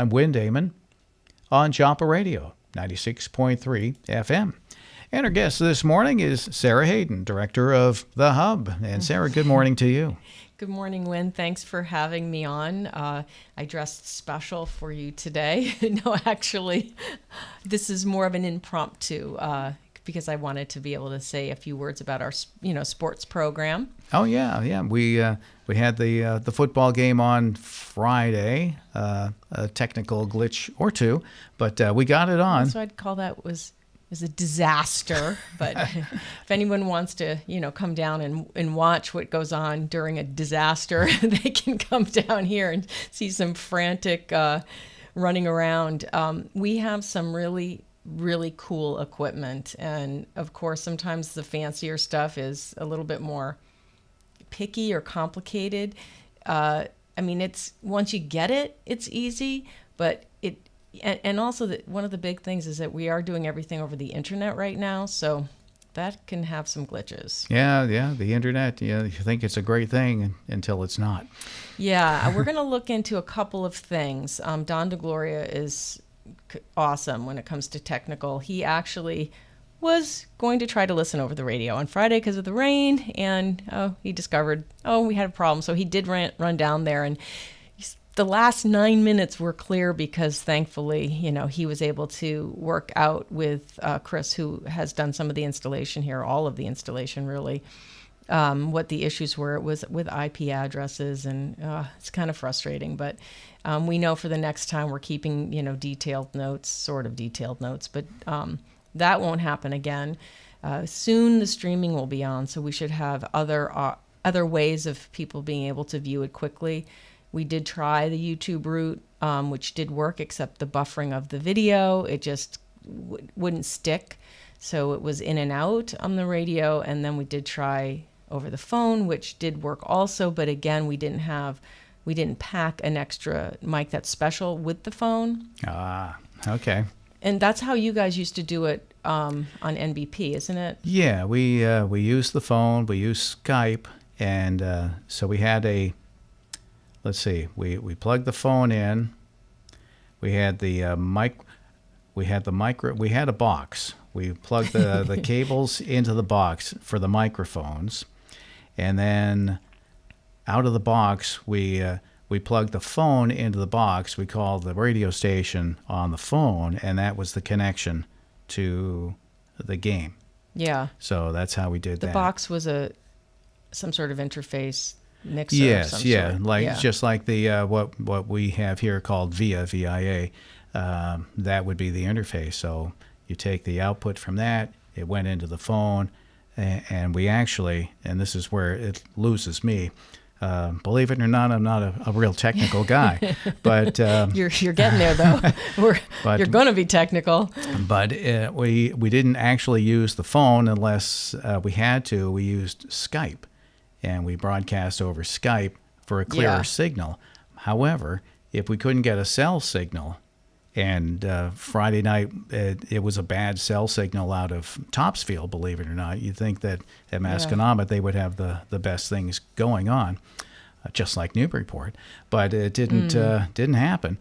I'm Win Damon on Joppa Radio, 96.3 FM. And our guest this morning is Sarah Hayden, director of The Hub. And Sarah, good morning to you. Good morning, Win. Thanks for having me on. I dressed special for you today. No, actually, this is more of an impromptu because I wanted to be able to say a few words about our, sports program. Oh yeah. We had the football game on Friday. A technical glitch or two, but we got it on. So I'd call that was a disaster. But if anyone wants to, come down and watch what goes on during a disaster, they can come down here and see some frantic running around. We have some really cool equipment, and of course sometimes the fancier stuff is a little bit more picky or complicated. It's once you get it, it's easy, but and also one of the big things is that we are doing everything over the internet right now, so that can have some glitches. Yeah, the internet, you think it's a great thing until it's not. Yeah, we're going to look into a couple of things. Don DeGloria is awesome when it comes to technical. He actually was going to try to listen over the radio on Friday because of the rain, and he discovered, we had a problem. So he did run down there, and the last 9 minutes were clear because thankfully, he was able to work out with Chris, who has done some of the installation here, all of the installation really, what the issues were. It was with IP addresses, and it's kind of frustrating, but we know for the next time we're keeping, detailed notes, but that won't happen again. Soon the streaming will be on, so we should have other ways of people being able to view it quickly. We did try the YouTube route, which did work, except the buffering of the video, it just wouldn't stick. So it was in and out on the radio, and then we did try over the phone, which did work also, but again, we didn't pack an extra mic that's special with the phone. Ah, okay. And that's how you guys used to do it on NBP, isn't it? Yeah, we used the phone, we used Skype, and so we had let's see, we plugged the phone in. We had the we had a box. We plugged the cables into the box for the microphones, and then out of the box we plugged the phone into the box. We called the radio station on the phone, and that was the connection to the game. Yeah. So that's how we did that. The box was some sort of interface mixer. Yes, of some yeah, sort. Just like the what we have here called VIA. That would be the interface. So you take the output from that, it went into the phone, and we actually, and this is where it loses me. Believe it or not, I'm not a real technical guy, but you're getting there though. You're going to be technical. But we didn't actually use the phone unless we had to. We used Skype, and we broadcast over Skype for a clearer signal. However, if we couldn't get a cell signal, and Friday night it was a bad cell signal out of Topsfield, believe it or not, you'd think that at Masconomet they would have the best things going on, just like Newburyport, but it didn't happen.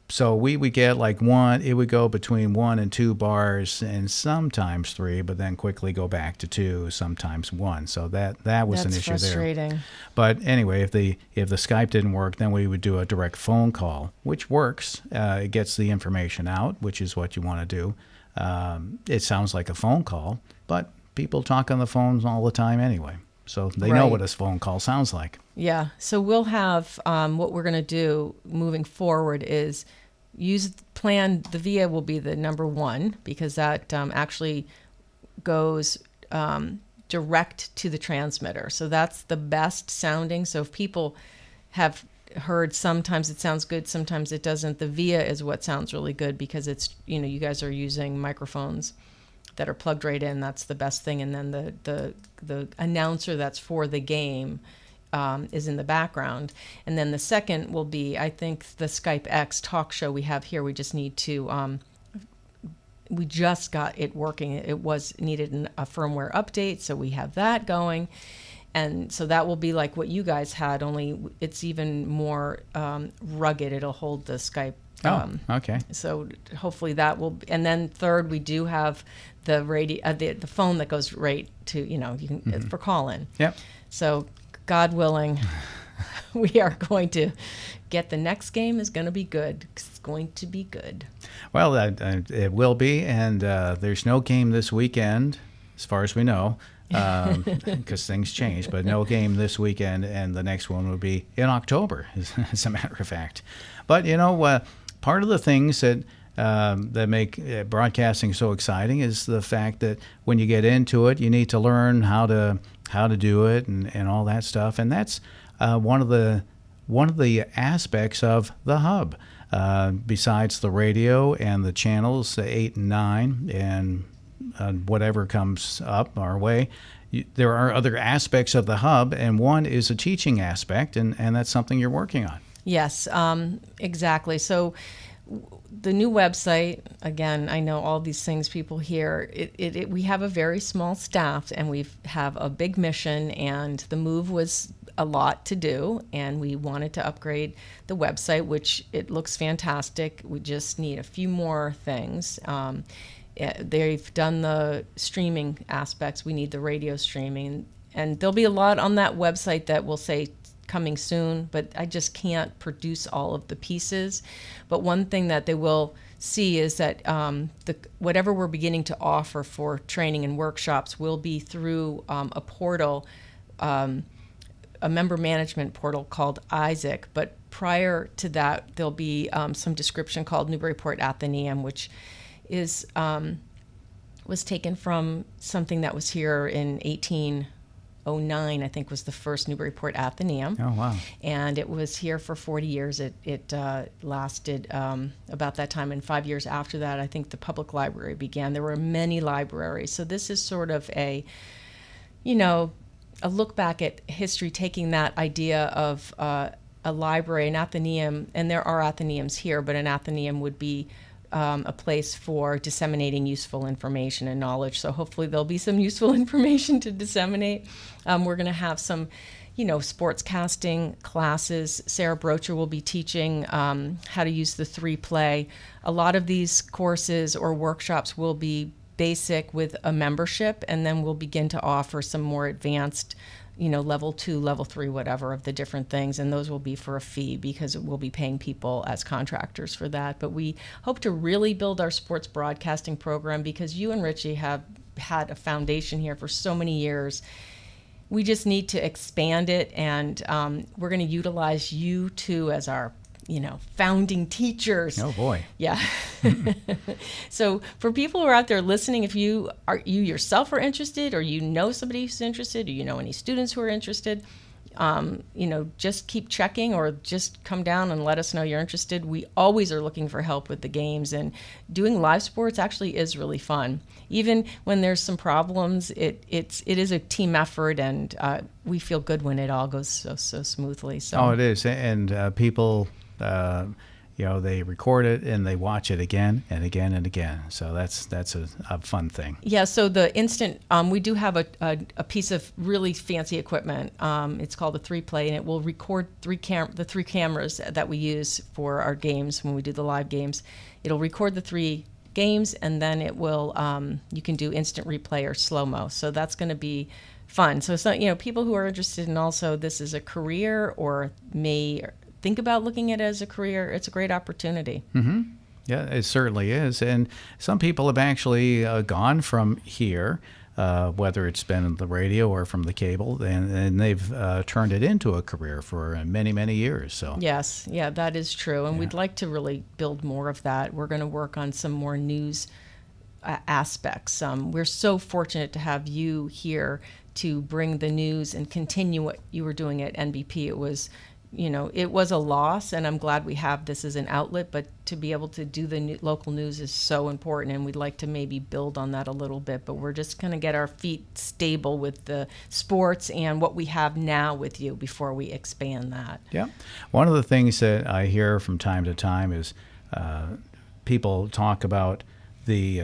So we would get it would go between 1 and 2 bars, and sometimes 3, but then quickly go back to 2, sometimes 1. So that was an issue frustrating. there. But anyway, if the Skype didn't work, then we would do a direct phone call, which works. It gets the information out, which is what you want to do. It sounds like a phone call, but people talk on the phones all the time anyway. So they know what a phone call sounds like. Yeah. So we'll have what we're going to do moving forward is the VIA will be the number 1 because that actually goes direct to the transmitter. So that's the best sounding. So if people have heard sometimes it sounds good, sometimes it doesn't, the VIA is what sounds really good because it's, you guys are using microphones that are plugged right in. That's the best thing. And then the announcer that's for the game is in the background. And then the second will be, I think, the Skype X talk show we have here. We just need to, we just got it working. It was needed a firmware update, so we have that going. And so that will be like what you guys had, only it's even more rugged. It'll hold the Skype. Okay. So hopefully that will. And then third, we do have the radio, the phone that goes right to, you can for call-in. Yep. So God willing, we are going to get the next game is going to be good. It's going to be good. Well, it will be, and there's no game this weekend, as far as we know, because things change. But no game this weekend, and the next one will be in October, as a matter of fact. But part of the things that make broadcasting so exciting is the fact that when you get into it, you need to learn how to do it and all that stuff, and that's one of the aspects of the hub. Besides the radio and the channels 8 and 9 and whatever comes up our way, there are other aspects of the hub, and one is a teaching aspect, and that's something you're working on. Yes, exactly. So the new website, again, I know all these things people hear, we have a very small staff, and we have a big mission, and the move was a lot to do, and we wanted to upgrade the website, which it looks fantastic. We just need a few more things. They've done the streaming aspects. We need the radio streaming, and there'll be a lot on that website that will say coming soon, but I just can't produce all of the pieces. But one thing that they will see is that whatever we're beginning to offer for training and workshops will be through a portal, a member management portal called Isaac. But prior to that, there'll be some description called Newburyport Athenaeum, which is was taken from something that was here in 1809, I think, was the first Newburyport Athenaeum. Oh, wow. And it was here for 40 years. It lasted about that time. And 5 years after that, I think the public library began. There were many libraries. So this is sort of a look back at history, taking that idea of a library, an Athenaeum, and there are Athenaeums here, but an Athenaeum would be a place for disseminating useful information and knowledge. So hopefully there'll be some useful information to disseminate. We're going to have some, sportscasting classes. Sarah Brocher will be teaching how to use the 3Play. A lot of these courses or workshops will be basic with a membership, and then we'll begin to offer some more advanced, level 2, level 3, whatever of the different things, and those will be for a fee because we'll be paying people as contractors for that. But we hope to really build our sports broadcasting program because you and Richie have had a foundation here for so many years. We just need to expand it, and we're going to utilize you two as our founding teachers. Oh boy. Yeah. So for people who are out there listening, if you yourself are interested, or somebody who's interested, or any students who are interested, just keep checking, or just come down and let us know you're interested. We always are looking for help with the games, and doing live sports actually is really fun. Even when there's some problems, it is a team effort, and we feel good when it all goes so smoothly. So. Oh, it is, and people. They record it and they watch it again and again and again. So that's a fun thing. Yeah. So the instant, we do have a piece of really fancy equipment. It's called a 3Play, and it will record the three cameras that we use for our games when we do the live games. It'll record the 3 games, and then it will. You can do instant replay or slow-mo. So that's going to be fun. So it's not, people who are interested in also this is a career or may think about looking at it as a career, it's a great opportunity. Mm-hmm. Yeah, it certainly is. And some people have actually gone from here, whether it's been on the radio or from the cable, and they've turned it into a career for many, many years. So yes, yeah, that is true. And we'd like to really build more of that. We're going to work on some more news aspects. We're so fortunate to have you here to bring the news and continue what you were doing at NBP. It was a loss, and I'm glad we have this as an outlet, but to be able to do the local news is so important, and we'd like to maybe build on that a little bit, but we're just going to get our feet stable with the sports and what we have now with you before we expand that. Yeah. One of the things that I hear from time to time is people talk about they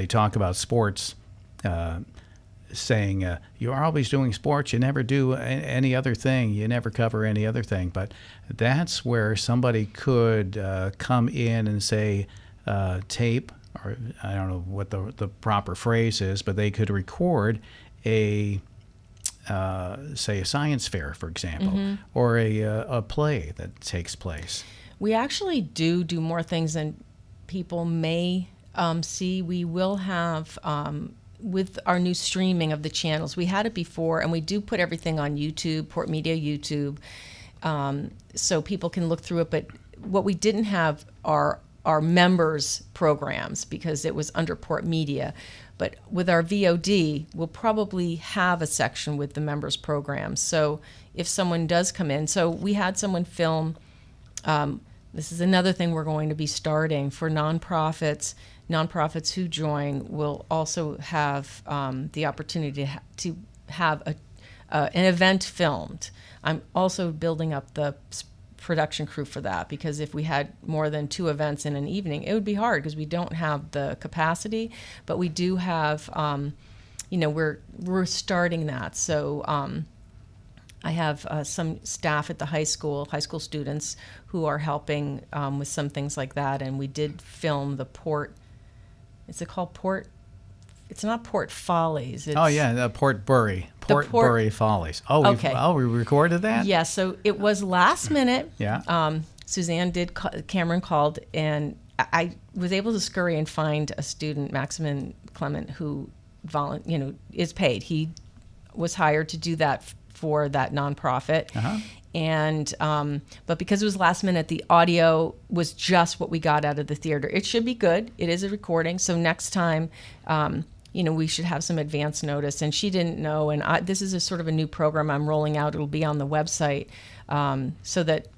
talk about sports saying, you're always doing sports, you never do any other thing, you never cover any other thing. But that's where somebody could come in and say, tape, or I don't know what the proper phrase is, but they could record a say a science fair, for example, or a play that takes place. We actually do more things than people may see. We will have, with our new streaming of the channels, we had it before, and we do put everything on YouTube, Port Media YouTube, so people can look through it. But what we didn't have are our members' programs because it was under Port Media. But with our VOD, we'll probably have a section with the members' programs. So if someone does come in, so we had someone film, this is another thing we're going to be starting for nonprofits. Nonprofits who join will also have the opportunity to have an event filmed. I'm also building up the production crew for that, because if we had more than 2 events in an evening, it would be hard because we don't have the capacity. But we do have, we're starting that. So I have some staff at the high school students who are helping with some things like that. And we did film the Port. Is it called Port? It's not Port Follies. It's Port Bury. Port Bury Follies. Oh, okay. We recorded that? Yeah, so it was last minute. Yeah. Suzanne Cameron called, and I was able to scurry and find a student, Maximin Clement, who is paid. He was hired to do that for that nonprofit. Uh-huh. And but because it was last minute, the audio was just what we got out of the theater. It should be good. It is a recording, so next time, we should have some advance notice. And she didn't know, and this is a sort of a new program I'm rolling out. It'll be on the website, so that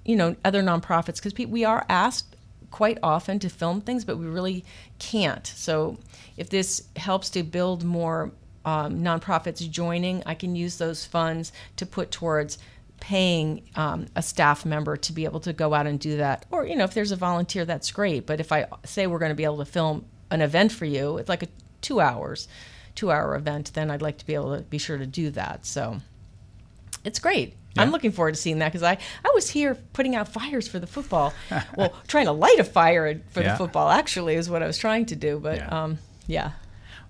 other nonprofits, because we are asked quite often to film things, but we really can't. So if this helps to build more nonprofits joining, I can use those funds to put towards paying a staff member to be able to go out and do that. Or, if there's a volunteer, that's great. But if I say we're going to be able to film an event for you, it's like a 2-hour event, then I'd like to be able to be sure to do that. So it's great. Yeah. I'm looking forward to seeing that, because I was here putting out fires for the football. Well, trying to light a fire for the football, actually, is what I was trying to do. But yeah.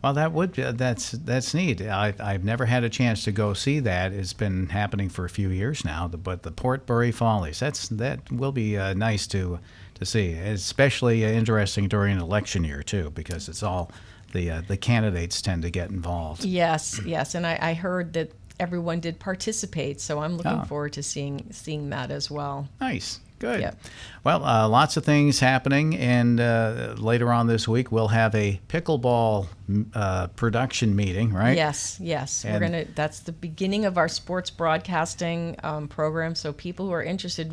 Well, that's neat. I've never had a chance to go see that. It's been happening for a few years now. But the Port Bury Follies, that will be nice to see. Especially interesting during an election year too, because it's all the candidates tend to get involved. Yes, and I heard that everyone did participate, so I'm looking forward to seeing that as well. Nice. Good. Yep. Well, lots of things happening, and later on this week we'll have a pickleball production meeting, right? Yes. And that's the beginning of our sports broadcasting program. So people who are interested,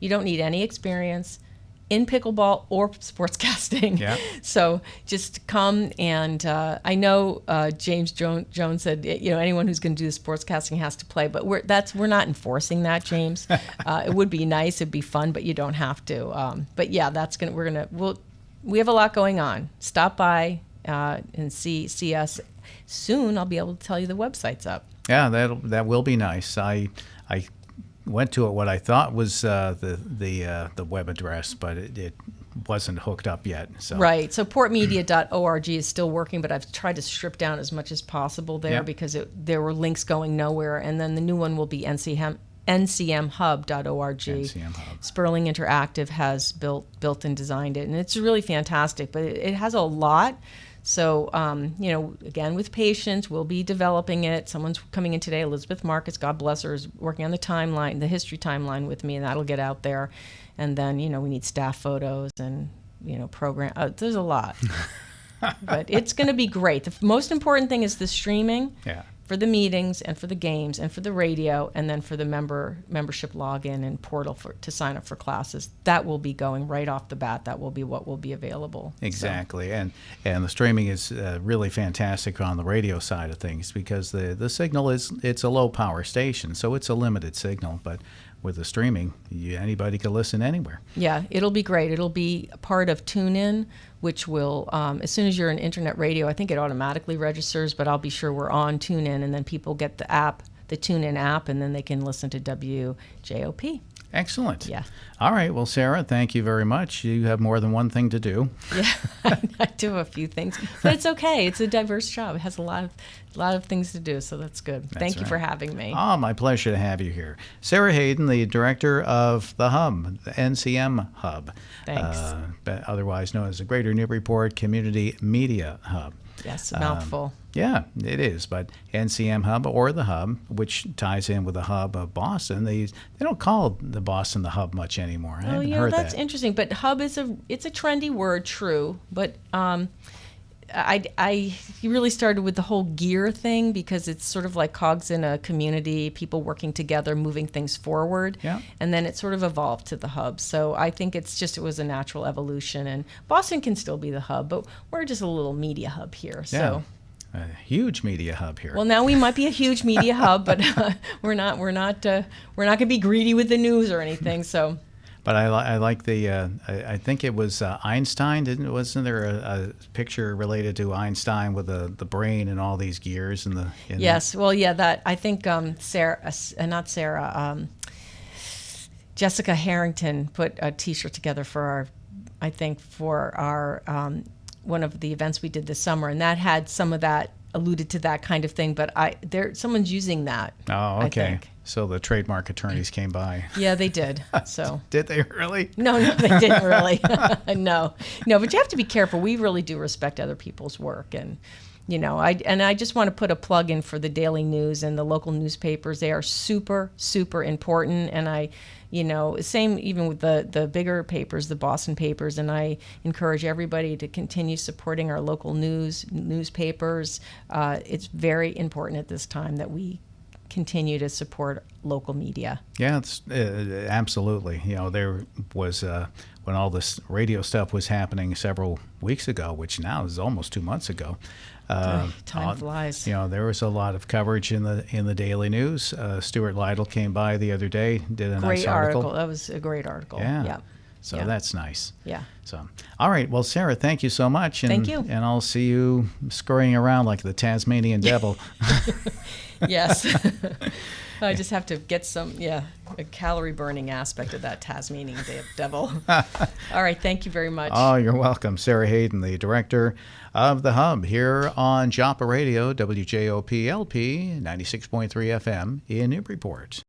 you don't need any experience in pickleball or sportscasting. Yeah. So just come, and I know James Jones said, anyone who's going to do the sportscasting has to play, but we're not enforcing that, James. It would be nice, it'd be fun, but you don't have to. But yeah, we have a lot going on. Stop by and see us soon. I'll be able to tell you the website's up. Yeah, that will be nice. I went to it, what I thought was the web address, but it wasn't hooked up yet. So. Right. So portmedia.org is still working, but I've tried to strip down as much as possible there because there were links going nowhere. And then the new one will be ncmhub.org. NCM Hub. Sperling Interactive has built and designed it, and it's really fantastic. But it has a lot. So, again, with patience, we'll be developing it. Someone's coming in today, Elizabeth Marcus, God bless her, is working on the history timeline with me, and that'll get out there. And then, we need staff photos and, program. There's a lot. But it's going to be great. The most important thing is the streaming for the meetings and for the games and for the radio, and then for the membership login and portal to sign up for classes. That will be going right off the bat. That will be what will be available. Exactly. So. And the streaming is really fantastic on the radio side of things, because the signal it's a low power station, so it's a limited signal, but with the streaming, anybody can listen anywhere. Yeah, it'll be great. It'll be a part of TuneIn, which will, as soon as you're an internet radio, I think it automatically registers, but I'll be sure we're on TuneIn, and then people get the app, the TuneIn app, and then they can listen to WJOP. Excellent. Yeah. All right. Well, Sarah, thank you very much. You have more than one thing to do. Yeah, I do a few things, but it's okay. It's a diverse job. It has a lot of things to do, so that's good. Thank you for having me. Oh, my pleasure to have you here. Sarah Hayden, the director of the Hub, the NCM Hub. Thanks. Otherwise known as the Greater Newburyport Community Media Hub. Yes, a mouthful. Yeah, it is. But NCM Hub, or the Hub, which ties in with the Hub of Boston, they don't call the Boston the Hub much anymore. I haven't heard that's that. interesting. But Hub it's a trendy word, true. But I really started with the whole gear thing because it's sort of like cogs in a community, people working together, moving things forward. Yeah. And then it sort of evolved to the Hub. So I think it was a natural evolution. And Boston can still be the Hub, but we're just a little media hub here. Yeah. So. A huge media hub here. Well, now we might be a huge media hub, but we're not going to be greedy with the news or anything. So. But I like the I think it was Einstein, wasn't there a picture related to Einstein with the brain and all these gears and the yes, well, yeah, that I think Jessica Harrington put a T-shirt together for our one of the events we did this summer, and that had some of that alluded to that kind of thing. But someone's using that. Oh, okay. I think. So the trademark attorneys came by. Yeah, they did. So did they really? No, they didn't really. No, but you have to be careful. We really do respect other people's work, and I just want to put a plug in for the Daily News and the local newspapers. They are super, super important, and same even with the bigger papers, the Boston papers, and I encourage everybody to continue supporting our local newspapers. It's very important at this time that we continue to support local media. Yeah, it's absolutely. There was when all this radio stuff was happening several weeks ago, which now is almost 2 months ago. Time flies. There was a lot of coverage in the Daily News. Stuart Lytle came by the other day, did a nice article. That was a great article. Yeah. So that's nice. Yeah. So, all right. Well, Sarah, thank you so much. And, thank you. And I'll see you scurrying around like the Tasmanian devil. Yes. I just have to get a calorie burning aspect of that Tasmanian devil. All right. Thank you very much. Oh, you're welcome. Sarah Hayden, the director of the Hub here on Joppa Radio, WJOP LP 96.3 FM in Newburyport.